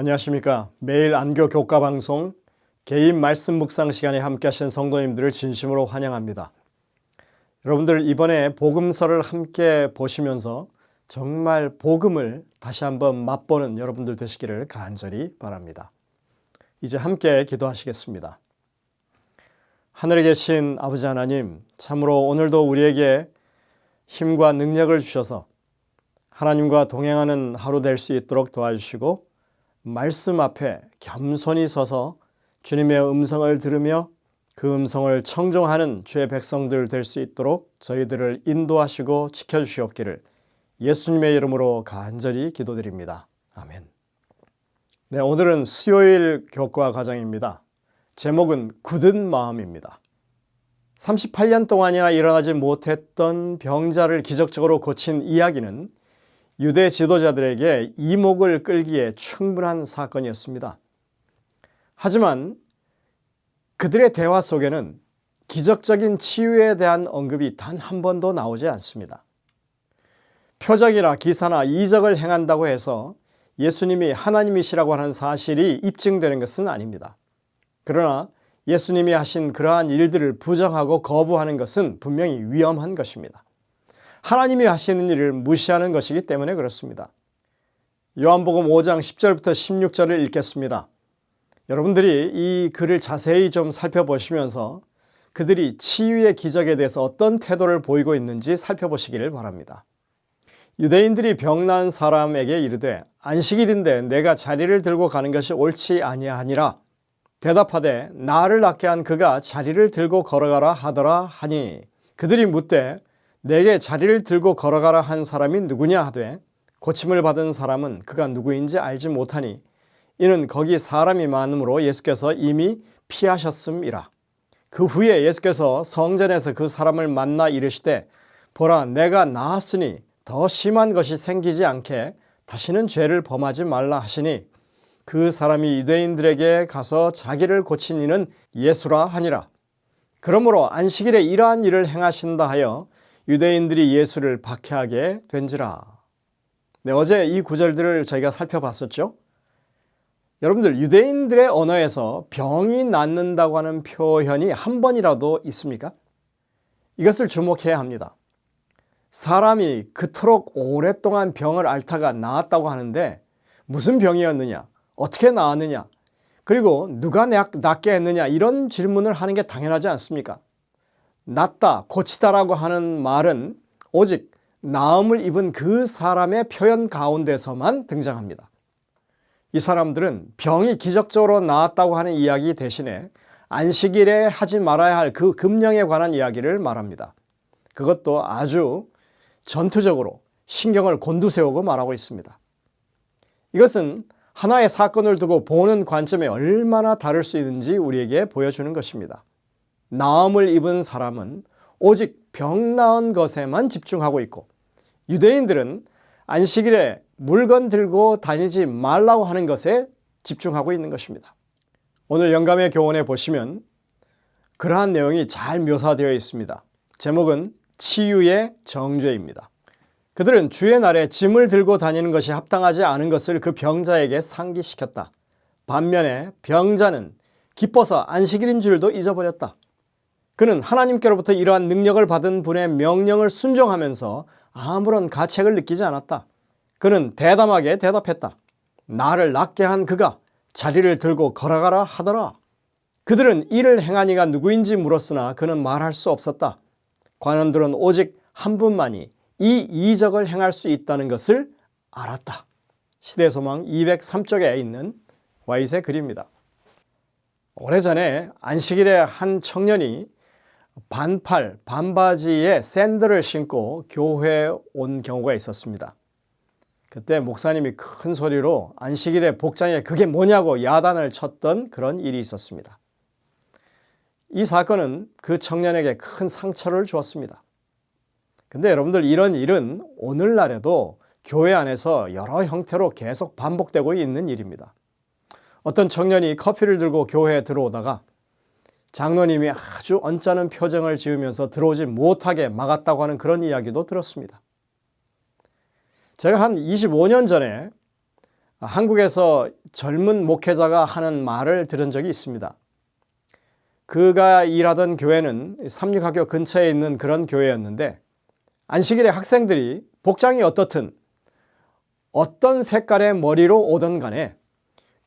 안녕하십니까. 매일 안교 교과 방송 개인 말씀 묵상 시간에 함께 하신 성도님들을 진심으로 환영합니다. 여러분들 이번에 복음서를 함께 보시면서 정말 복음을 다시 한번 맛보는 여러분들 되시기를 간절히 바랍니다. 이제 함께 기도하시겠습니다. 하늘에 계신 아버지 하나님, 참으로 오늘도 우리에게 힘과 능력을 주셔서 하나님과 동행하는 하루 될 수 있도록 도와주시고 말씀 앞에 겸손히 서서 주님의 음성을 들으며 그 음성을 청종하는 주의 백성들 될 수 있도록 저희들을 인도하시고 지켜주시옵기를 예수님의 이름으로 간절히 기도드립니다. 아멘. 네, 오늘은 수요일 교과 과정입니다. 제목은 굳은 마음입니다. 38년 동안이나 일어나지 못했던 병자를 기적적으로 고친 이야기는 유대 지도자들에게 이목을 끌기에 충분한 사건이었습니다. 하지만 그들의 대화 속에는 기적적인 치유에 대한 언급이 단 한 번도 나오지 않습니다. 표적이나 기사나 이적을 행한다고 해서 예수님이 하나님이시라고 하는 사실이 입증되는 것은 아닙니다. 그러나 예수님이 하신 그러한 일들을 부정하고 거부하는 것은 분명히 위험한 것입니다. 하나님이 하시는 일을 무시하는 것이기 때문에 그렇습니다. 요한복음 5장 10절부터 16절을 읽겠습니다. 여러분들이 이 글을 자세히 좀 살펴보시면서 그들이 치유의 기적에 대해서 어떤 태도를 보이고 있는지 살펴보시기를 바랍니다. 유대인들이 병난 사람에게 이르되 안식일인데 내가 자리를 들고 가는 것이 옳지 아니하니라. 대답하되 나를 낫게 한 그가 자리를 들고 걸어가라 하더라 하니 그들이 묻되 내게 자리를 들고 걸어가라 한 사람이 누구냐 하되 고침을 받은 사람은 그가 누구인지 알지 못하니 이는 거기 사람이 많으므로 예수께서 이미 피하셨음이라. 그 후에 예수께서 성전에서 그 사람을 만나 이르시되 보라 내가 나았으니 더 심한 것이 생기지 않게 다시는 죄를 범하지 말라 하시니 그 사람이 유대인들에게 가서 자기를 고친 이는 예수라 하니라. 그러므로 안식일에 이러한 일을 행하신다 하여 유대인들이 예수를 박해하게 된지라. 네, 어제 이 구절들을 저희가 살펴봤었죠. 여러분들 유대인들의 언어에서 병이 낫는다고 하는 표현이 한 번이라도 있습니까? 이것을 주목해야 합니다. 사람이 그토록 오랫동안 병을 앓다가 나았다고 하는데 무슨 병이었느냐? 어떻게 나았느냐? 그리고 누가 낫게 했느냐? 이런 질문을 하는 게 당연하지 않습니까? 낫다, 고치다라고 하는 말은 오직 나음을 입은 그 사람의 표현 가운데서만 등장합니다. 이 사람들은 병이 기적적으로 나았다고 하는 이야기 대신에 안식일에 하지 말아야 할 그 금령에 관한 이야기를 말합니다. 그것도 아주 전투적으로 신경을 곤두세우고 말하고 있습니다. 이것은 하나의 사건을 두고 보는 관점이 얼마나 다를 수 있는지 우리에게 보여주는 것입니다. 나음을 입은 사람은 오직 병 나은 것에만 집중하고 있고 유대인들은 안식일에 물건 들고 다니지 말라고 하는 것에 집중하고 있는 것입니다. 오늘 영감의 교훈에 보시면 그러한 내용이 잘 묘사되어 있습니다. 제목은 치유의 정죄입니다. 그들은 주의 날에 짐을 들고 다니는 것이 합당하지 않은 것을 그 병자에게 상기시켰다. 반면에 병자는 기뻐서 안식일인 줄도 잊어버렸다. 그는 하나님께로부터 이러한 능력을 받은 분의 명령을 순종하면서 아무런 가책을 느끼지 않았다. 그는 대담하게 대답했다. 나를 낫게 한 그가 자리를 들고 걸어가라 하더라. 그들은 이를 행한 이가 누구인지 물었으나 그는 말할 수 없었다. 관원들은 오직 한 분만이 이 이적을 행할 수 있다는 것을 알았다. 시대소망 203쪽에 있는 와이스의 글입니다. 오래전에 안식일에 한 청년이 반팔, 반바지에 샌들을 신고 교회에 온 경우가 있었습니다. 그때 목사님이 큰 소리로 안식일에 복장에 그게 뭐냐고 야단을 쳤던 그런 일이 있었습니다. 이 사건은 그 청년에게 큰 상처를 주었습니다. 근데 여러분들 이런 일은 오늘날에도 교회 안에서 여러 형태로 계속 반복되고 있는 일입니다. 어떤 청년이 커피를 들고 교회에 들어오다가 장로님이 아주 언짢은 표정을 지으면서 들어오지 못하게 막았다고 하는 그런 이야기도 들었습니다. 제가 한 25년 전에 한국에서 젊은 목회자가 하는 말을 들은 적이 있습니다. 그가 일하던 교회는 삼육학교 근처에 있는 그런 교회였는데 안식일에 학생들이 복장이 어떻든 어떤 색깔의 머리로 오든 간에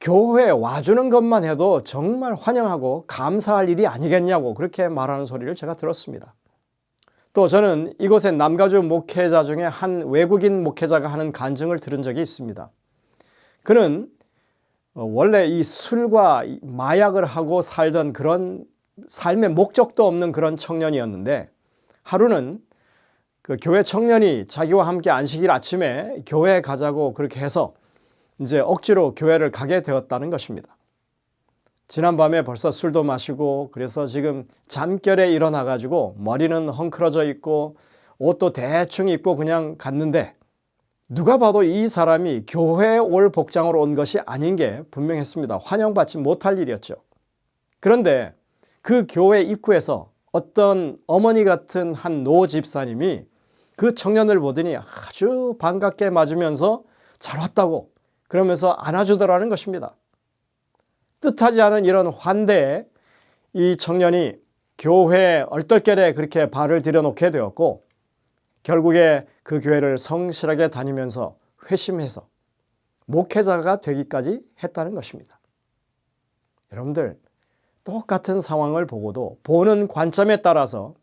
교회에 와주는 것만 해도 정말 환영하고 감사할 일이 아니겠냐고 그렇게 말하는 소리를 제가 들었습니다. 또 저는 이곳의 남가주 목회자 중에 한 외국인 목회자가 하는 간증을 들은 적이 있습니다. 그는 원래 이 술과 마약을 하고 살던 그런 삶의 목적도 없는 그런 청년이었는데 하루는 그 교회 청년이 자기와 함께 안식일 아침에 교회에 가자고 그렇게 해서 이제 억지로 교회를 가게 되었다는 것입니다. 지난밤에 벌써 술도 마시고 그래서 지금 잠결에 일어나가지고 머리는 헝클어져 있고 옷도 대충 입고 그냥 갔는데 누가 봐도 이 사람이 교회에 올 복장으로 온 것이 아닌 게 분명했습니다. 환영받지 못할 일이었죠. 그런데 그 교회 입구에서 어떤 어머니 같은 한 노 집사님이 그 청년을 보더니 아주 반갑게 맞으면서 잘 왔다고 그러면서 안아주더라는 것입니다. 뜻하지 않은 이런 환대에 이 청년이 교회 얼떨결에 그렇게 발을 들여놓게 되었고 결국에 그 교회를 성실하게 다니면서 회심해서 목회자가 되기까지 했다는 것입니다. 여러분들 똑같은 상황을 보고도 보는 관점에 따라서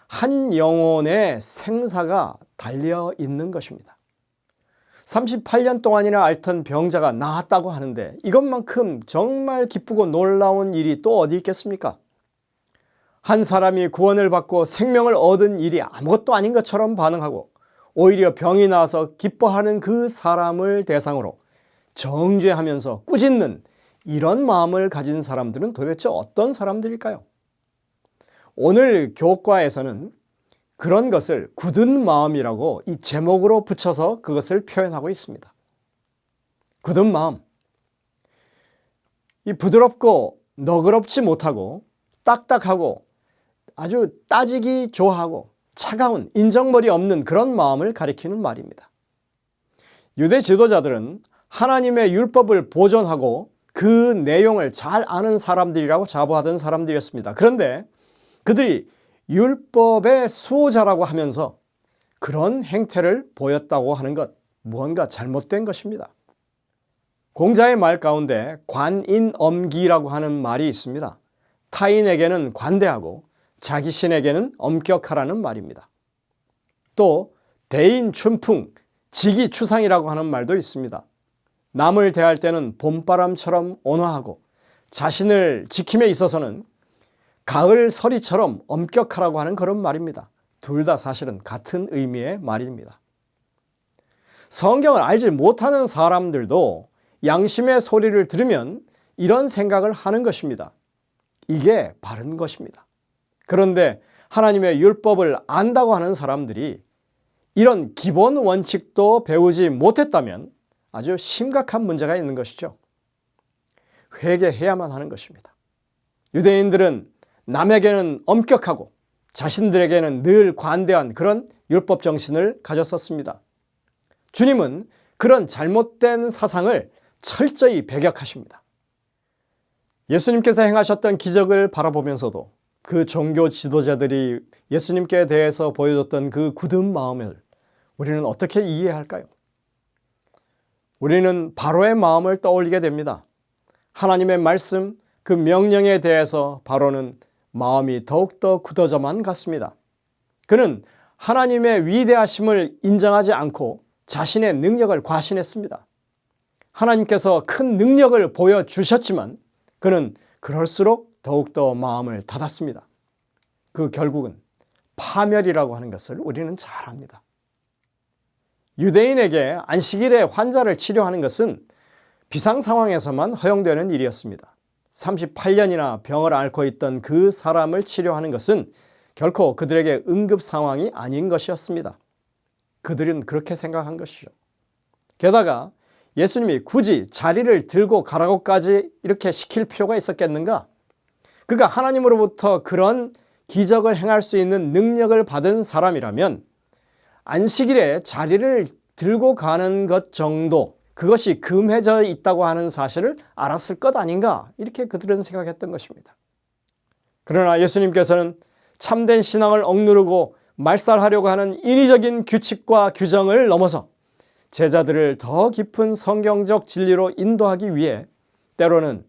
한 영혼의 생사가 달려 있는 것입니다. 38년 동안이나 앓던 병자가 나았다고 하는데 이것만큼 정말 기쁘고 놀라운 일이 또 어디 있겠습니까? 한 사람이 구원을 받고 생명을 얻은 일이 아무것도 아닌 것처럼 반응하고 오히려 병이 나서 기뻐하는 그 사람을 대상으로 정죄하면서 꾸짖는 이런 마음을 가진 사람들은 도대체 어떤 사람들일까요? 오늘 교과에서는 그런 것을 굳은 마음이라고 이 제목으로 붙여서 그것을 표현하고 있습니다. 굳은 마음. 이 부드럽고 너그럽지 못하고 딱딱하고 아주 따지기 좋아하고 차가운 인정머리 없는 그런 마음을 가리키는 말입니다. 유대 지도자들은 하나님의 율법을 보존하고 그 내용을 잘 아는 사람들이라고 자부하던 사람들이었습니다. 그런데 그들이 율법의 수호자라고 하면서 그런 행태를 보였다고 하는 것, 무언가 잘못된 것입니다. 공자의 말 가운데 관인엄기라고 하는 말이 있습니다. 타인에게는 관대하고 자기 신에게는 엄격하라는 말입니다. 또 대인춘풍, 직이추상이라고 하는 말도 있습니다. 남을 대할 때는 봄바람처럼 온화하고 자신을 지킴에 있어서는 가을 서리처럼 엄격하라고 하는 그런 말입니다. 둘 다 사실은 같은 의미의 말입니다. 성경을 알지 못하는 사람들도 양심의 소리를 들으면 이런 생각을 하는 것입니다. 이게 바른 것입니다. 그런데 하나님의 율법을 안다고 하는 사람들이 이런 기본 원칙도 배우지 못했다면 아주 심각한 문제가 있는 것이죠. 회개해야만 하는 것입니다. 유대인들은 남에게는 엄격하고 자신들에게는 늘 관대한 그런 율법 정신을 가졌었습니다. 주님은 그런 잘못된 사상을 철저히 배격하십니다. 예수님께서 행하셨던 기적을 바라보면서도 그 종교 지도자들이 예수님께 대해서 보여줬던 그 굳은 마음을 우리는 어떻게 이해할까요? 우리는 바로의 마음을 떠올리게 됩니다. 하나님의 말씀, 그 명령에 대해서 바로는 마음이 더욱더 굳어져만 갔습니다. 그는 하나님의 위대하심을 인정하지 않고 자신의 능력을 과신했습니다. 하나님께서 큰 능력을 보여주셨지만 그는 그럴수록 더욱더 마음을 닫았습니다. 그 결국은 파멸이라고 하는 것을 우리는 잘 압니다. 유대인에게 안식일에 환자를 치료하는 것은 비상 상황에서만 허용되는 일이었습니다. 38년이나 병을 앓고 있던 그 사람을 치료하는 것은 결코 그들에게 응급 상황이 아닌 것이었습니다. 그들은 그렇게 생각한 것이죠. 게다가 예수님이 굳이 자리를 들고 가라고까지 이렇게 시킬 필요가 있었겠는가? 그가 하나님으로부터 그런 기적을 행할 수 있는 능력을 받은 사람이라면 안식일에 자리를 들고 가는 것 정도, 그것이 금해져 있다고 하는 사실을 알았을 것 아닌가, 이렇게 그들은 생각했던 것입니다. 그러나 예수님께서는 참된 신앙을 억누르고 말살하려고 하는 인위적인 규칙과 규정을 넘어서 제자들을 더 깊은 성경적 진리로 인도하기 위해 때로는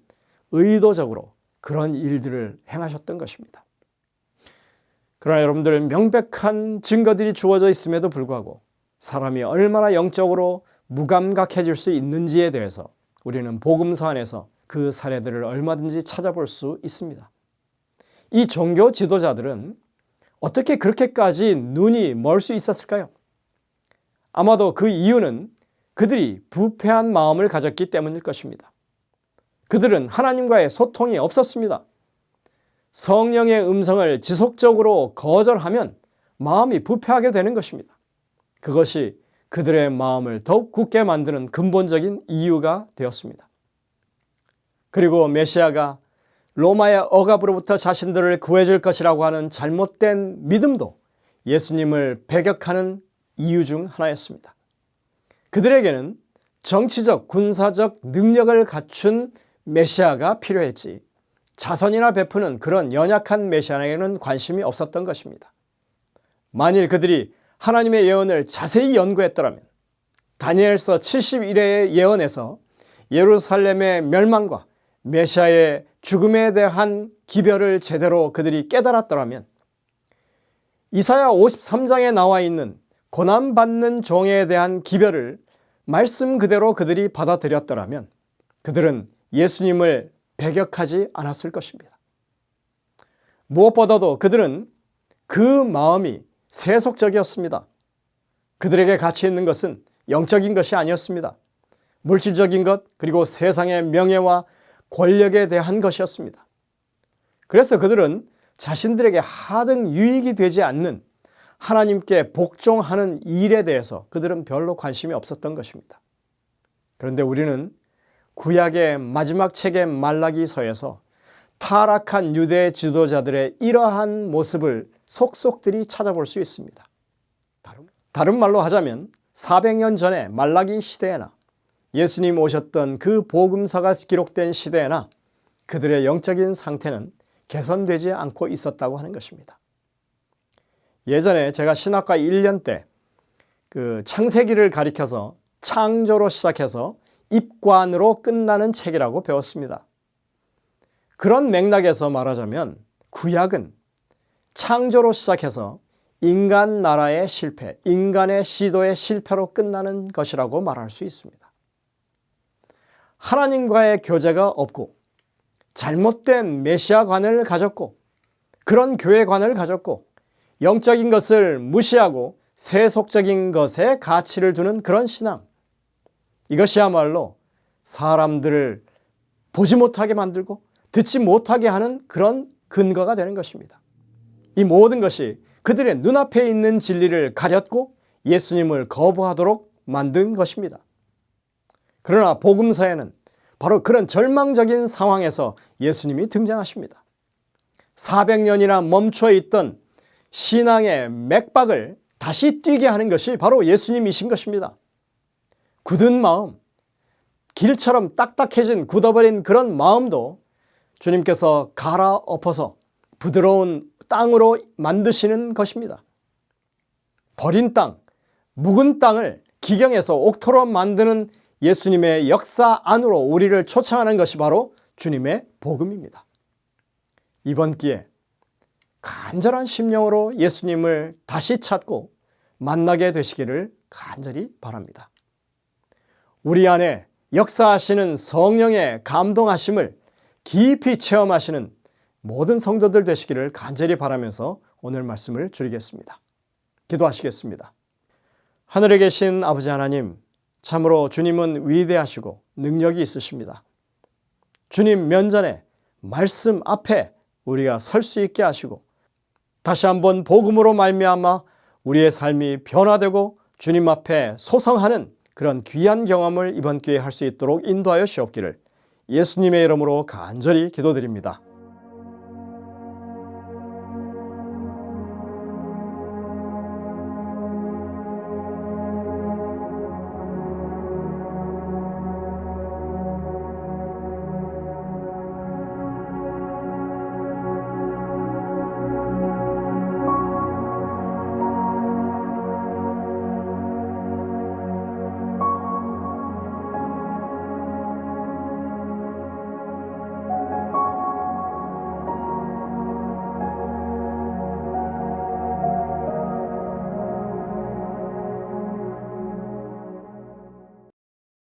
의도적으로 그런 일들을 행하셨던 것입니다. 그러나 여러분들, 명백한 증거들이 주어져 있음에도 불구하고 사람이 얼마나 영적으로 무감각해질 수 있는지에 대해서 우리는 복음서 안에서 그 사례들을 얼마든지 찾아볼 수 있습니다. 이 종교 지도자들은 어떻게 그렇게까지 눈이 멀 수 있었을까요? 아마도 그 이유는 그들이 부패한 마음을 가졌기 때문일 것입니다. 그들은 하나님과의 소통이 없었습니다. 성령의 음성을 지속적으로 거절하면 마음이 부패하게 되는 것입니다. 그것이 그들의 마음을 더욱 굳게 만드는 근본적인 이유가 되었습니다. 그리고 메시아가 로마의 억압으로부터 자신들을 구해줄 것이라고 하는 잘못된 믿음도 예수님을 배격하는 이유 중 하나였습니다. 그들에게는 정치적, 군사적 능력을 갖춘 메시아가 필요했지, 자선이나 베푸는 그런 연약한 메시아에게는 관심이 없었던 것입니다. 만일 그들이 하나님의 예언을 자세히 연구했더라면 다니엘서 71회의 예언에서 예루살렘의 멸망과 메시아의 죽음에 대한 기별을 제대로 그들이 깨달았더라면, 이사야 53장에 나와 있는 고난받는 종에 대한 기별을 말씀 그대로 그들이 받아들였더라면 그들은 예수님을 배격하지 않았을 것입니다. 무엇보다도 그들은 그 마음이 세속적이었습니다. 그들에게 가치 있는 것은 영적인 것이 아니었습니다. 물질적인 것, 그리고 세상의 명예와 권력에 대한 것이었습니다. 그래서 그들은 자신들에게 하등 유익이 되지 않는 하나님께 복종하는 일에 대해서 그들은 별로 관심이 없었던 것입니다. 그런데 우리는 구약의 마지막 책의 말라기서에서 타락한 유대 지도자들의 이러한 모습을 속속들이 찾아볼 수 있습니다. 다른 말로 하자면 400년 전에 말라기 시대에나 예수님 오셨던 그 복음서가 기록된 시대에나 그들의 영적인 상태는 개선되지 않고 있었다고 하는 것입니다. 예전에 제가 신학과 1년 때 그 창세기를 가리켜서 창조로 시작해서 입관으로 끝나는 책이라고 배웠습니다. 그런 맥락에서 말하자면 구약은 창조로 시작해서 인간 나라의 실패, 인간의 시도의 실패로 끝나는 것이라고 말할 수 있습니다. 하나님과의 교제가 없고 잘못된 메시아관을 가졌고 그런 교회관을 가졌고 영적인 것을 무시하고 세속적인 것에 가치를 두는 그런 신앙, 이것이야말로 사람들을 보지 못하게 만들고 듣지 못하게 하는 그런 근거가 되는 것입니다. 이 모든 것이 그들의 눈앞에 있는 진리를 가렸고 예수님을 거부하도록 만든 것입니다. 그러나 복음서에는 바로 그런 절망적인 상황에서 예수님이 등장하십니다. 400년이나 멈춰 있던 신앙의 맥박을 다시 뛰게 하는 것이 바로 예수님이신 것입니다. 굳은 마음, 길처럼 딱딱해진 굳어버린 그런 마음도 주님께서 갈아엎어서 부드러운 땅으로 만드시는 것입니다. 버린 땅, 묵은 땅을 기경해서 옥토로 만드는 예수님의 역사 안으로 우리를 초청하는 것이 바로 주님의 복음입니다. 이번 기회에 간절한 심령으로 예수님을 다시 찾고 만나게 되시기를 간절히 바랍니다. 우리 안에 역사하시는 성령의 감동하심을 깊이 체험하시는 모든 성도들 되시기를 간절히 바라면서 오늘 말씀을 드리겠습니다. 기도하시겠습니다. 하늘에 계신 아버지 하나님, 참으로 주님은 위대하시고 능력이 있으십니다. 주님 면전에 말씀 앞에 우리가 설 수 있게 하시고 다시 한번 복음으로 말미암아 우리의 삶이 변화되고 주님 앞에 소성하는 그런 귀한 경험을 이번 기회에 할 수 있도록 인도하여 주옵기를 예수님의 이름으로 간절히 기도드립니다.